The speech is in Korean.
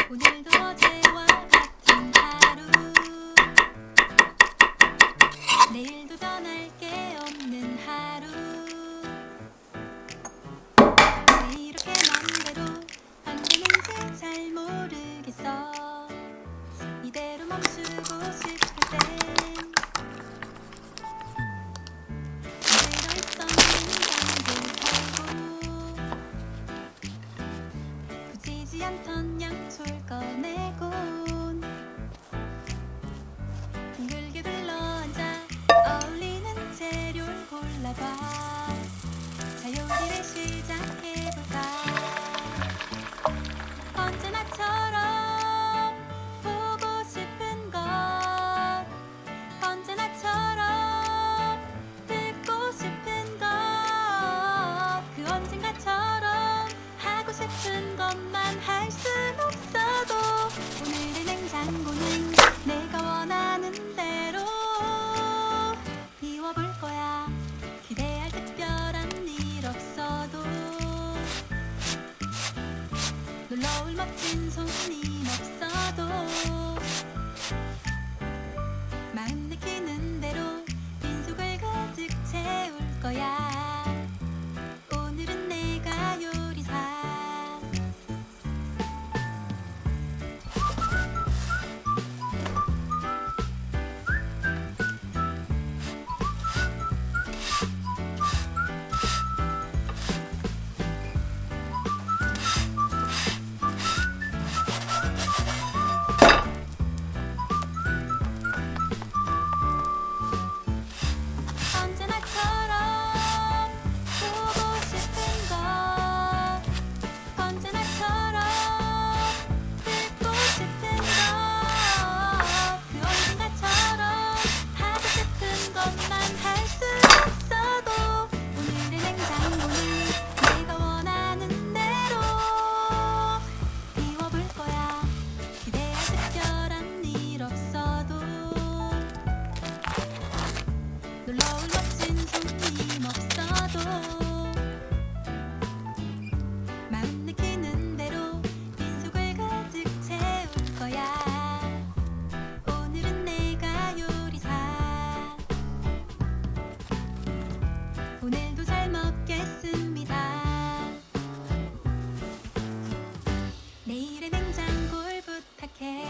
오늘도 어제와 같은 하루, 내일도 변할 게 없는 하루. 왜 이렇게 맘대로 바뀌는지 잘 모르겠어. 이대로 멈추고 싶을 땐 그대로 있던 인간들 털고 굳이지 않던 양초를 꺼내곤 둥글게 둘러앉아 어울리는 재료를 골라봐. 자, 요리를 시작해볼까. 언제나처럼 보고 싶은 것, 언제나처럼 듣고 싶은 것, 그 언젠가처럼 하고 싶은 것만 할 순 없어도 오늘의 냉장고는 내가 원하는 대로 비워볼 거야. 기대할 특별한 일 없어도 놀러올 멋진 손님 없어도 마음 내키는 대로 빈속을 가득 채울 거야. 오늘은 내가 요리사. 언제나처럼 보고 싶은 것, 언제나처럼 듣고 싶은 것, 그 언젠가처럼 하고 싶은 것만 할 수 없어도 오늘의 냉장고는 내가 원하는 대로 비워볼 거야. 기대할 특별한 일 없어도 놀러올 멋진 손님 없어도 마음 내키는 대로 빈속을 가득 채울 거야. 오늘은 내가 요리사. 오늘도 잘 먹겠습니다. 내일의 냉장고를 부탁해.